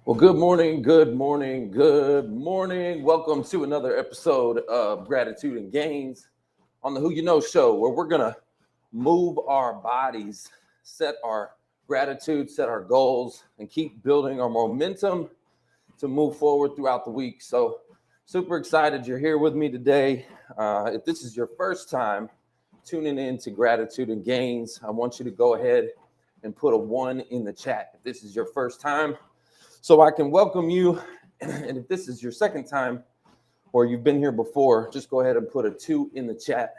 Well, good morning, good morning, good morning. Welcome to another episode of Gratitude and Gains on the Who You Know show, where we're going to move our bodies, set our gratitude, set our goals, and keep building our momentum to move forward throughout the week. So, super excited you're here with me today. If this is your first time tuning in to Gratitude and Gains, I want you to go ahead and put a 1 in the chat. If this is your first time, so I can welcome you. And if this is your second time or you've been here before, just go ahead and put a 2 in the chat.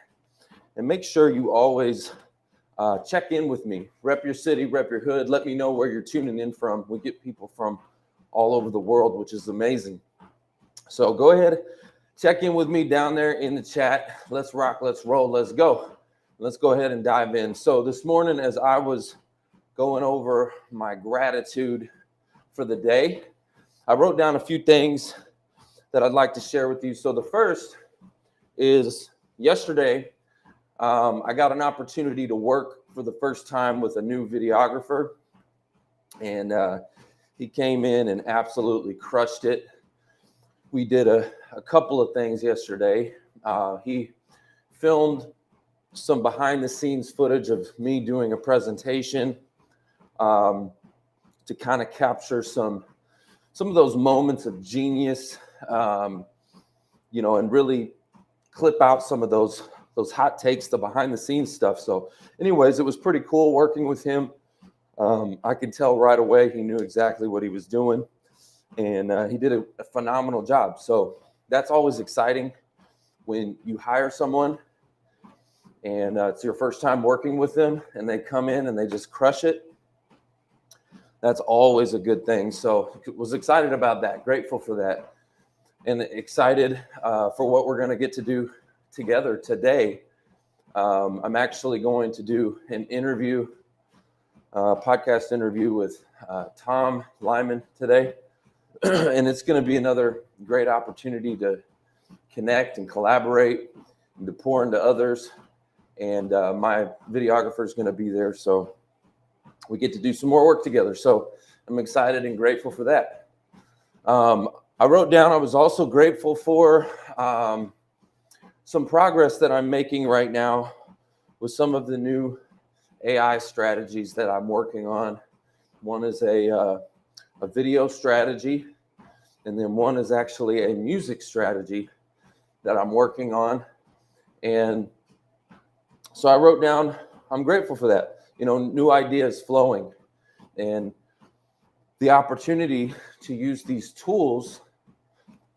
And make sure you always check in with me. Rep your city, rep your hood. Let me know where you're tuning in from. We get people from all over the world, which is amazing. So go ahead, check in with me down there in the chat. Let's rock, let's roll, let's go. Let's go ahead and dive in. So this morning, as I was going over my gratitude for the day, I wrote down a few things that I'd like to share with you. So the first is yesterday, I got an opportunity to work for the first time with a new videographer, and he came in and absolutely crushed it. We did a couple of things yesterday. He filmed some behind the scenes footage of me doing a presentation, to kind of capture some of those moments of genius, and really clip out some of those hot takes, the behind the scenes stuff. So anyways, it was pretty cool working with him. I could tell right away he knew exactly what he was doing, and he did a phenomenal job. So that's always exciting when you hire someone and it's your first time working with them and they come in and they just crush it. That's always a good thing. So was excited about that, grateful for that, and excited for what we're going to get to do together today. I'm actually going to do an interview, podcast interview with Tom Lyman today, and it's going to be another great opportunity to connect and collaborate and to pour into others. And my videographer is going to be there, so we get to do some more work together. So I'm excited and grateful for that. I wrote down I was also grateful for some progress that I'm making right now with some of the new AI strategies that I'm working on. One is a video strategy, and then one is actually a music strategy that I'm working on. And so I wrote down, I'm grateful for that. New ideas flowing, and the opportunity to use these tools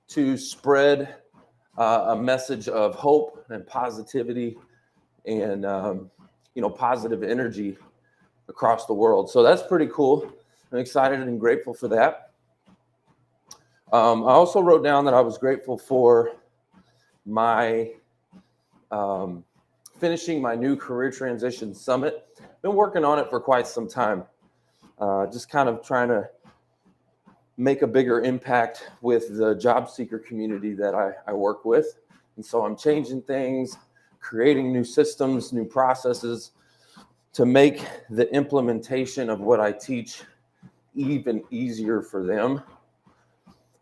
to spread a message of hope and positivity and positive energy across the world. So that's pretty cool. I'm excited and grateful for that. I also wrote down that I was grateful for my finishing my new career transition summit. Been working on it for quite some time, just kind of trying to make a bigger impact with the job seeker community that I work with. And so I'm changing things, creating new systems, new processes to make the implementation of what I teach even easier for them.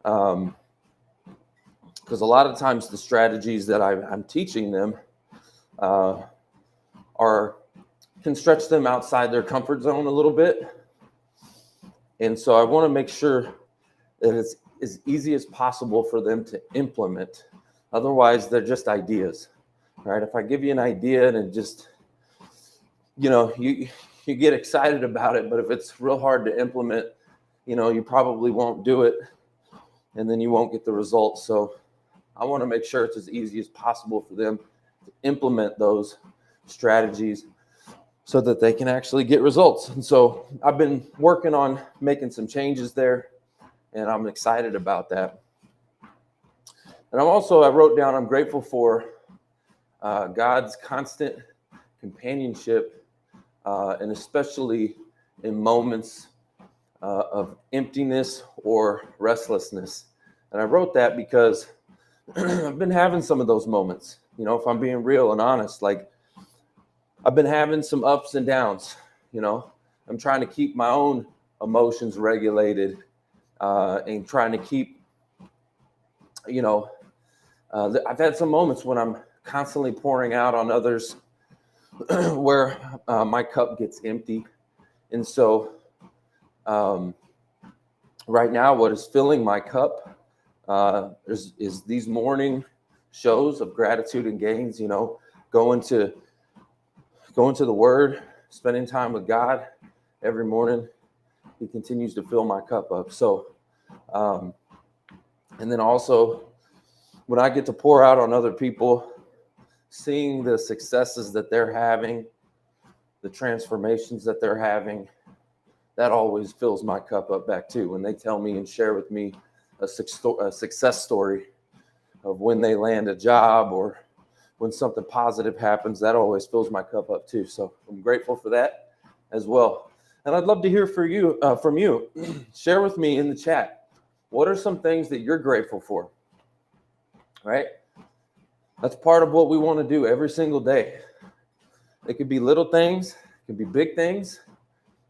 Because a lot of times the strategies that I'm teaching them can stretch them outside their comfort zone a little bit. And so I want to make sure that it's as easy as possible for them to implement. Otherwise, they're just ideas, right? If I give you an idea and it just, you get excited about it, but if it's real hard to implement, you probably won't do it, and then you won't get the results. So I want to make sure it's as easy as possible for them to implement those strategies so that they can actually get results. And so I've been working on making some changes there, and I'm excited about that. And I wrote down, I'm grateful for God's constant companionship, and especially in moments of emptiness or restlessness. And I wrote that because I've been having some of those moments, if I'm being real and honest. Like, I've been having some ups and downs. I'm trying to keep my own emotions regulated and trying to keep, I've had some moments when I'm constantly pouring out on others where my cup gets empty. And so right now, what is filling my cup is these morning shows of gratitude and gains, going to the Word, spending time with God every morning. He continues to fill my cup up. So, and then also when I get to pour out on other people, seeing the successes that they're having, the transformations that they're having, that always fills my cup up back too. When they tell me and share with me a success story of when they land a job or when something positive happens, that always fills my cup up too. So I'm grateful for that as well. And I'd love to hear from you. Share with me in the chat. What are some things that you're grateful for? Right? That's part of what we want to do every single day. It could be little things, it could be big things,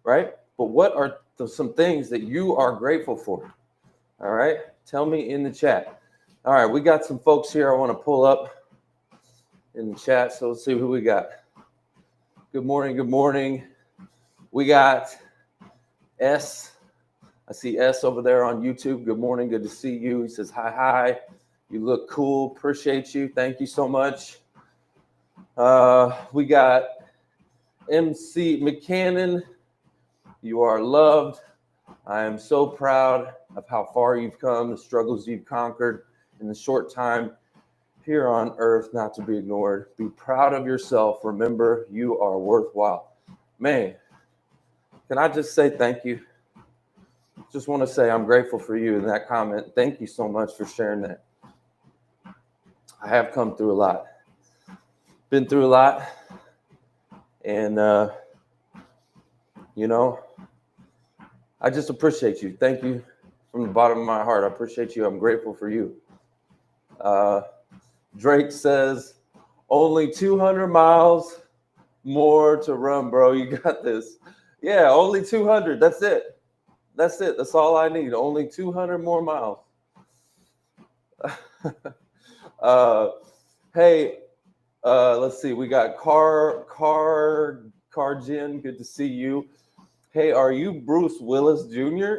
right? But what are some things that you are grateful for? All right? Tell me in the chat. All right, we got some folks here I want to pull up in the chat. So let's see who we got. Good morning. Good morning. We got S. I see S over there on YouTube. Good morning. Good to see you. He says, hi, hi. You look cool. Appreciate you. Thank you so much. We got MC McCannon. You are loved. I am so proud of how far you've come, the struggles you've conquered in the short time here on earth, not to be ignored. Be proud of yourself. Remember, you are worthwhile. Man, can I just say thank you? Just want to say I'm grateful for you in that comment. Thank you so much for sharing that. I have come through a lot. Been through a lot. And, I just appreciate you. Thank you from the bottom of my heart. I appreciate you. I'm grateful for you. Drake says, only 200 miles more to run, bro. You got this. Yeah, only 200. That's it. That's it. That's all I need. Only 200 more miles. Hey, let's see. We got Carjin. Good to see you. Hey, are you Bruce Willis Jr.?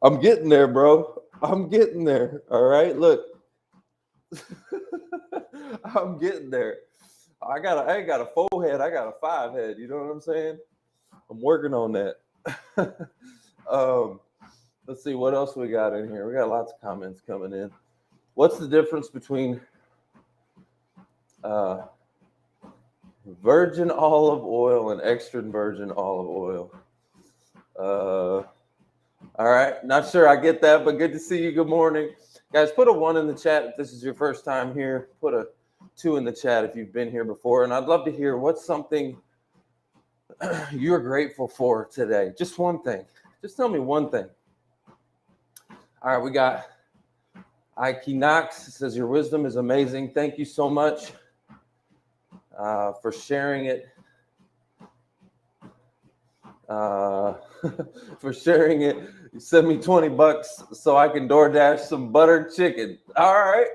I'm getting there, bro. I'm getting there. All right. Look, I'm getting there. I ain't got a 4 head. I got a 5 head. You know what I'm saying? I'm working on that. Let's see what else we got in here. We got lots of comments coming in. What's the difference between virgin olive oil and extra virgin olive oil? All right. Not sure I get that, but good to see you. Good morning. Guys, put a 1 in the chat if this is your first time here. Put a 2 in the chat if you've been here before. And I'd love to hear what's something you're grateful for today. Just one thing. Just tell me one thing. All right, we got Ike Knox. It says, your wisdom is amazing. Thank you so much for sharing it. For sharing it. You send me $20 so I can DoorDash some buttered chicken. All right.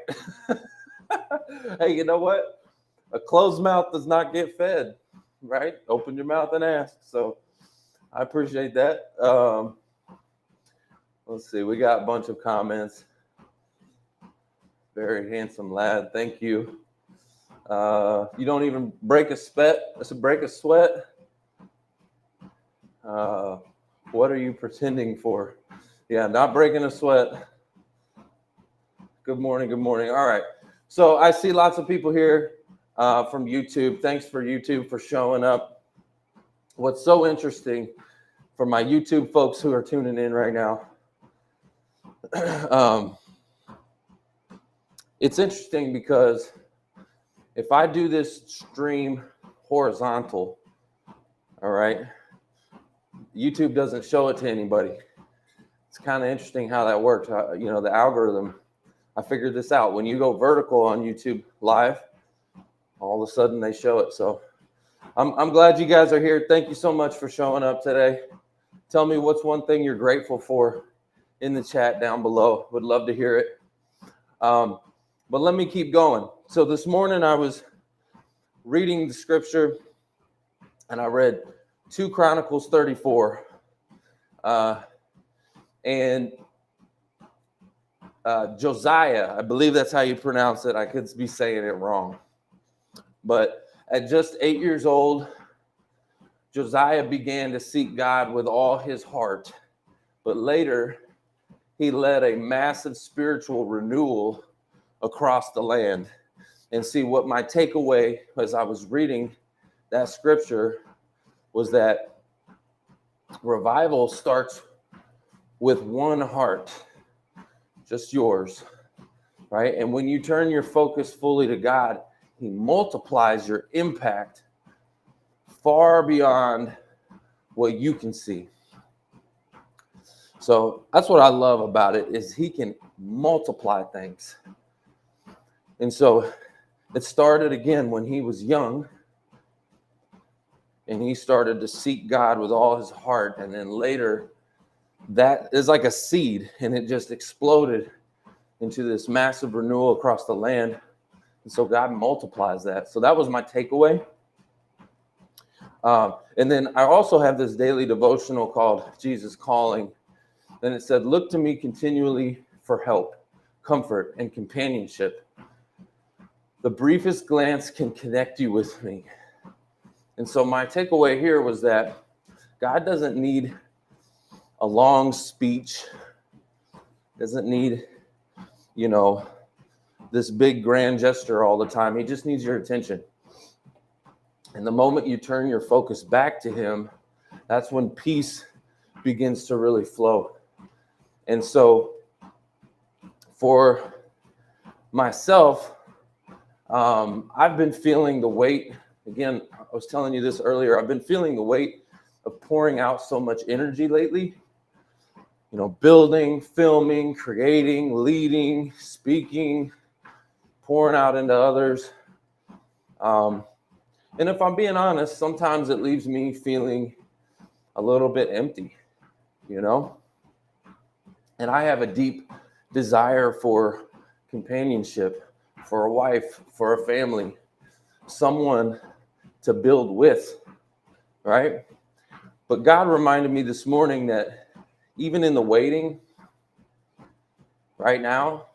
Hey, you know what? A closed mouth does not get fed, right? Open your mouth and ask. So I appreciate that. Let's see. We got a bunch of comments. Very handsome lad. Thank you. You don't even break a sweat. That's a break a sweat. What are you pretending for? Yeah, not breaking a sweat. Good morning. Good morning. All right. So I see lots of people here from YouTube. Thanks for YouTube for showing up. What's so interesting for my YouTube folks who are tuning in right now, it's interesting because if I do this stream horizontal, all right, YouTube doesn't show it to anybody. It's kind of interesting how that works. The algorithm, I figured this out. When you go vertical on YouTube Live, all of a sudden they show it. So I'm glad you guys are here. Thank you so much for showing up today. Tell me what's one thing you're grateful for in the chat down below. Would love to hear it. But let me keep going. So this morning I was reading the scripture and I read 2 Chronicles 34. And Josiah, I believe that's how you pronounce it. I could be saying it wrong. But at just 8 years old, Josiah began to seek God with all his heart. But later, he led a massive spiritual renewal across the land. And see, what my takeaway as I was reading that scripture was that revival starts with one heart, just yours, right? And when you turn your focus fully to God, he multiplies your impact far beyond what you can see. So that's what I love about it, is he can multiply things. And so it started again when he was young, and he started to seek God with all his heart. And then later, that is like a seed, and it just exploded into this massive renewal across the land. And so God multiplies that. So that was my takeaway. And then I also have this daily devotional called Jesus Calling. And it said, look to me continually for help, comfort, and companionship. The briefest glance can connect you with me. And so my takeaway here was that God doesn't need a long speech, doesn't need, this big grand gesture all the time. He just needs your attention. And the moment you turn your focus back to him, that's when peace begins to really flow. And so for myself, I've been feeling the weight. Again, I was telling you this earlier. I've been feeling the weight of pouring out so much energy lately. Building, filming, creating, leading, speaking, pouring out into others. And if I'm being honest, sometimes it leaves me feeling a little bit empty, And I have a deep desire for companionship, for a wife, for a family, someone to build with, right? But God reminded me this morning that even in the waiting, right now,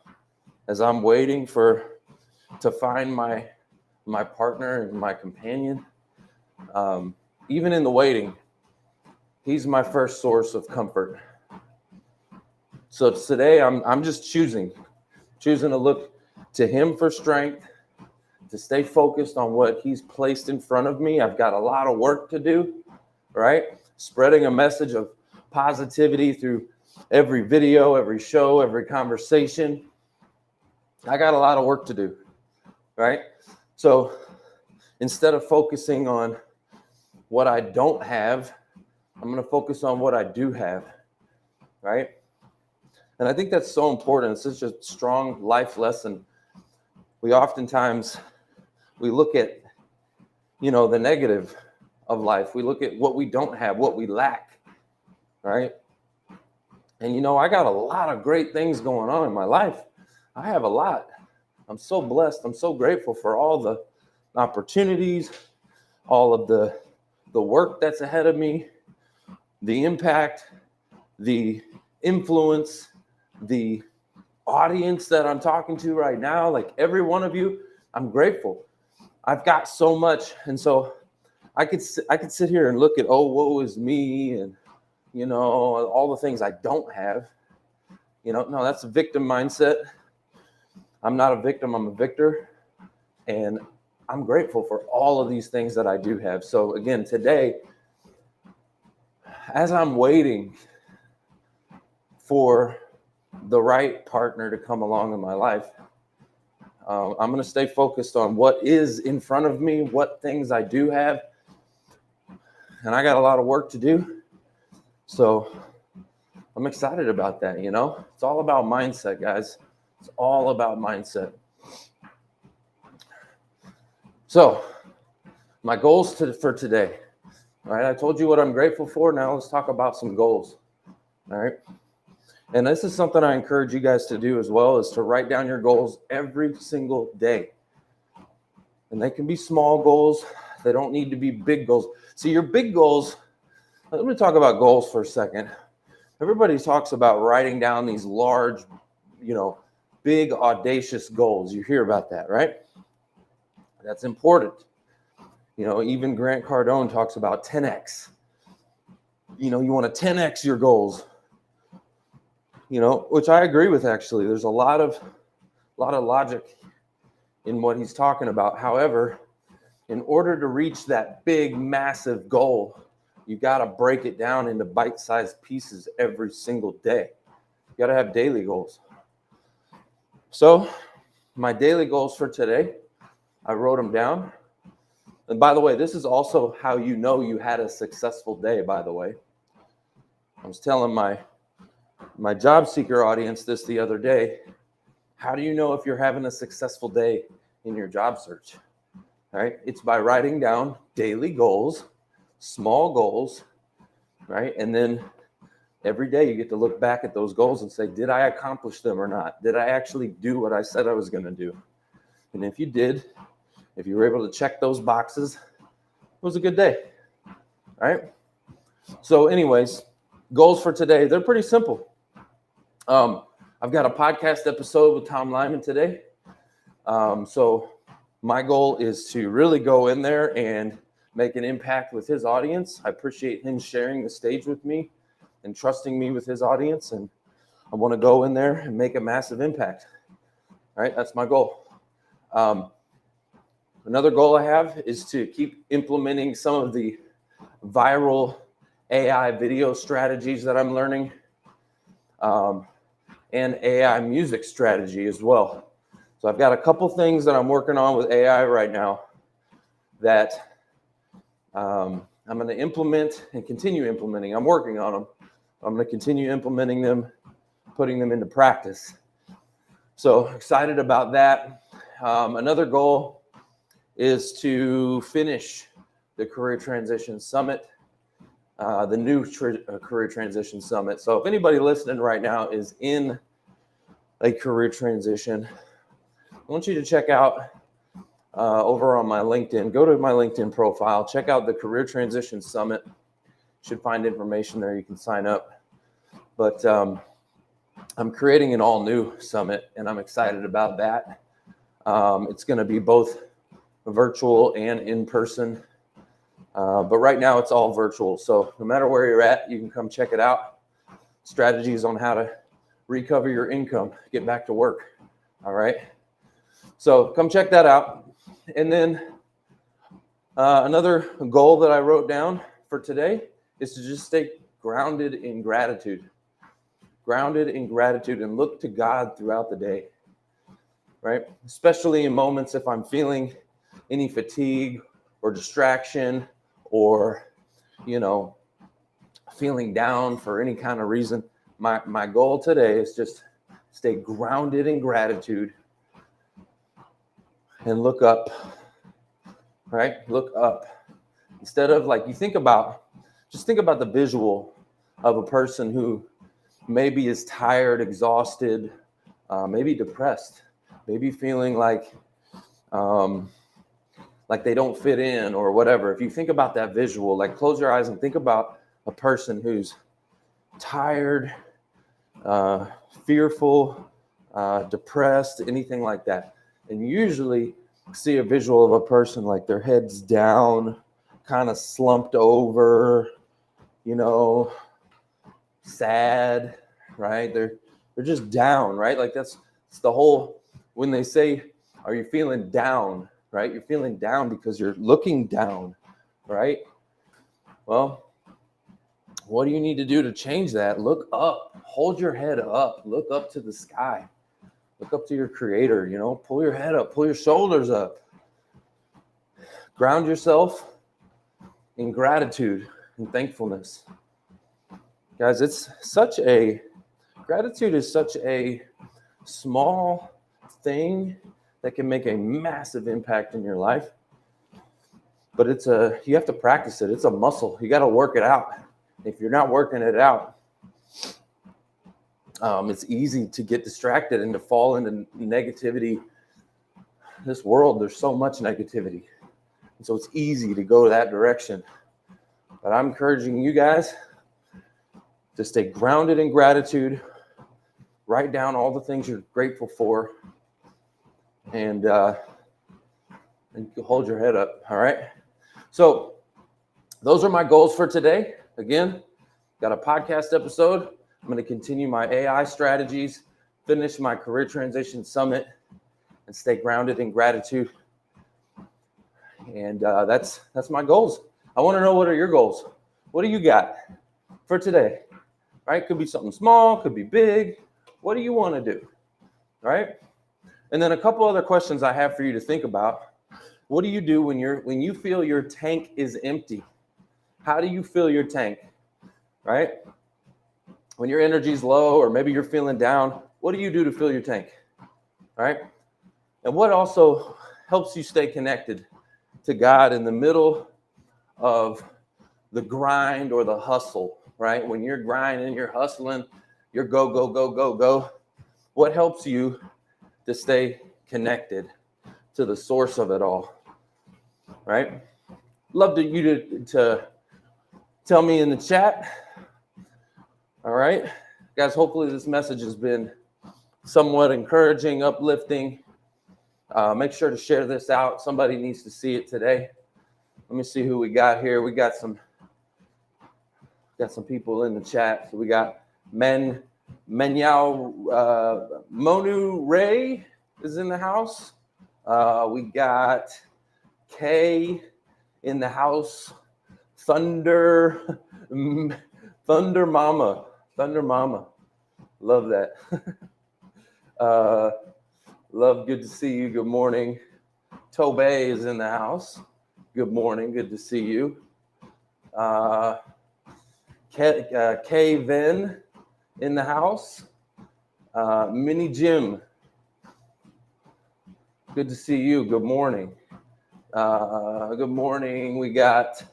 as I'm waiting to find my partner and my companion, even in the waiting, he's my first source of comfort. So today I'm just choosing to look to him for strength, to stay focused on what he's placed in front of me. I've got a lot of work to do, right? Spreading a message of positivity through every video, every show, every conversation. I got a lot of work to do, right? So instead of focusing on what I don't have, I'm going to focus on what I do have, right? And I think that's so important. It's such a strong life lesson. We oftentimes, we look at, the negative of life. We look at what we don't have, what we lack, right? And, I got a lot of great things going on in my life. I have a lot. I'm so blessed. I'm so grateful for all the opportunities, all of the work that's ahead of me, the impact, the influence, the audience that I'm talking to right now, like every one of you, I'm grateful. I've got so much. And so I could sit here and look at, oh, woe is me, and, all the things I don't have. No, that's a victim mindset. I'm not a victim, I'm a victor. And I'm grateful for all of these things that I do have. So again, today, as I'm waiting for the right partner to come along in my life, I'm going to stay focused on what is in front of me, what things I do have. And I got a lot of work to do. So I'm excited about that, It's all about mindset, guys. It's all about mindset. So my goals for today, All right, I told you what I'm grateful for. Now let's talk about some goals. All right. And this is something I encourage you guys to do as well, is to write down your goals every single day. And they can be small goals. They don't need to be big goals. See, your big goals, let me talk about goals for a second. Everybody talks about writing down these large, big, audacious goals. You hear about that, right? That's important. Even Grant Cardone talks about 10x. You want to 10x your goals, which I agree with, actually. There's a lot of logic in what he's talking about. However, in order to reach that big, massive goal, you got to break it down into bite-sized pieces every single day. You got to have daily goals. So my daily goals for today, I wrote them down. And by the way, this is also how you know you had a successful day, by the way. I was telling my job seeker audience this the other day. How do you know if you're having a successful day in your job search? Right? It's by writing down daily goals, small goals, right? And then every day you get to look back at those goals and say, did I accomplish them or not? Did I actually do what I said I was going to do? And if you did, if you were able to check those boxes, it was a good day, right? So anyways, goals for today, they're pretty simple. I've got a podcast episode with Tom Lyman today. So my goal is to really go in there and make an impact with his audience. I appreciate him sharing the stage with me and trusting me with his audience. And I want to go in there and make a massive impact. All right, that's my goal. Another goal I have is to keep implementing some of the viral AI video strategies that I'm learning, and AI music strategy as well. So I've got a couple things that I'm working on with AI right now that I'm going to implement and continue implementing. I'm working on them. I'm going to continue implementing them, putting them into practice. So excited about that. Another goal is to finish the Career Transition Summit, the new Career Transition Summit. So if anybody listening right now is in a career transition, I want you to check out over on my LinkedIn. Go to my LinkedIn profile. Check out the Career Transition Summit. You should find information there. You can sign up. But I'm creating an all-new summit, and I'm excited about that. It's going to be both virtual and in person. But right now it's all virtual. So no matter where you're at, you can come check it out. Strategies on how to recover your income, get back to work. All right. So come check that out. And then another goal that I wrote down for today is to just stay grounded in gratitude. Grounded in gratitude, and look to God throughout the day. Right? Especially in moments if I'm feeling any fatigue or distraction, or feeling down for any kind of reason, my goal today is just stay grounded in gratitude and look up. Right? Look up. Instead of just think about the visual of a person who maybe is tired, exhausted, maybe depressed, maybe feeling like they don't fit in or whatever. If you think about that visual, like close your eyes and think about a person who's tired, fearful, depressed, anything like that. And you usually see a visual of a person like their head's down, kind of slumped over, sad, right? They're just down, right? Like it's the whole, when they say, are you feeling down? Right? You're feeling down because you're looking down, right? Well, what do you need to do to change that? Look up, hold your head up, look up to the sky, look up to your creator, pull your head up, pull your shoulders up, ground yourself in gratitude and thankfulness. Guys, gratitude is such a small thing that can make a massive impact in your life. but you have to practice it. It's a muscle. You got to work it out. If you're not working it out, it's easy to get distracted and to fall into negativity. This world, there's so much negativity. And so it's easy to go that direction. But I'm encouraging you guys to stay grounded in gratitude. Write down all the things you're grateful for. And hold your head up, all right? So those are my goals for today. Again, got a podcast episode. I'm going to continue my AI strategies, finish my career transition summit, and stay grounded in gratitude. And that's my goals. I want to know, what are your goals? What do you got for today? Right? Could be something small, could be big. What do you want to do? Right? And then a couple other questions I have for you to think about. What do you do when you feel your tank is empty? How do you fill your tank? Right? When your energy's low, or maybe you're feeling down, what do you do to fill your tank? Right? And what also helps you stay connected to God in the middle of the grind or the hustle, right? When you're grinding, you're hustling, you're go, go, go, go, go. What helps you to stay connected to the source of it all, right? Love you to tell me in the chat. All right, guys, hopefully this message has been somewhat encouraging, uplifting. Make sure to share this out. Somebody needs to see it today. Let me see who we got here. We got some people in the chat. So we got Menyao Monu Ray is in the house. We got Kay in the house. Thunder Mama. Love that. Love, good to see you. Good morning. Tobey is in the house. Good morning. Good to see you. Kay Vin in the house. Mini Jim. Good to see you. Good morning. Good morning. We got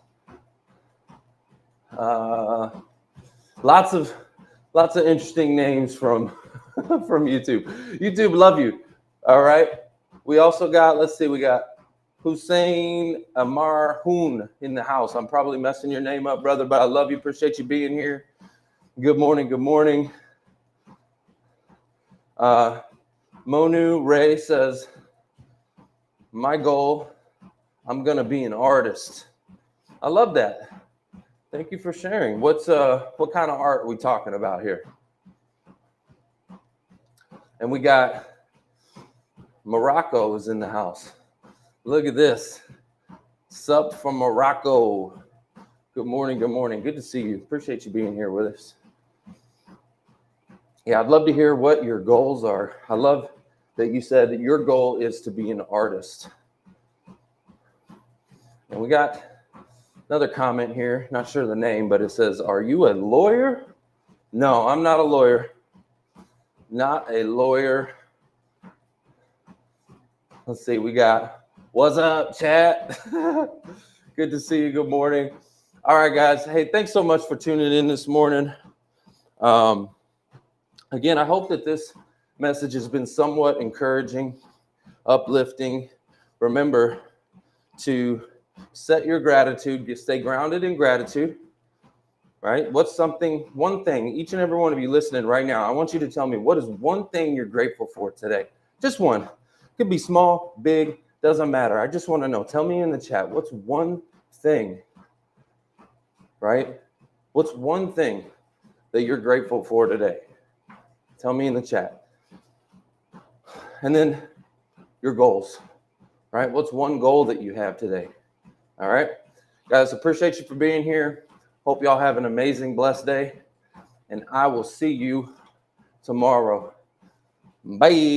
lots of interesting names from YouTube. YouTube, love you. All right. We also got, we got Hussein Amar Hoon in the house. I'm probably messing your name up, brother, but I love you. Appreciate you being here. Good morning. Good morning. Monu Ray says, my goal, I'm going to be an artist. I love that. Thank you for sharing. What kind of art are we talking about here? And we got Morocco is in the house. Look at this. Sup from Morocco. Good morning. Good morning. Good to see you. Appreciate you being here with us. Yeah, I'd love to hear what your goals are. I love that you said that your goal is to be an artist. And we got another comment here. Not sure the name, but it says, are you a lawyer? No, I'm not a lawyer. Not a lawyer. Let's see, we got, what's up, chat? Good to see you. Good morning. All right, guys. Hey, thanks so much for tuning in this morning. Again, I hope that this message has been somewhat encouraging, uplifting. Remember to set your gratitude, stay grounded in gratitude, right? What's one thing, each and every one of you listening right now, I want you to tell me, what is one thing you're grateful for today? Just one. Could be small, big, doesn't matter. I just want to know. Tell me in the chat, what's one thing, right? What's one thing that you're grateful for today? Tell me in the chat. And then your goals, right? What's one goal that you have today? All right, guys, appreciate you for being here. Hope y'all have an amazing, blessed day. And I will see you tomorrow. Bye.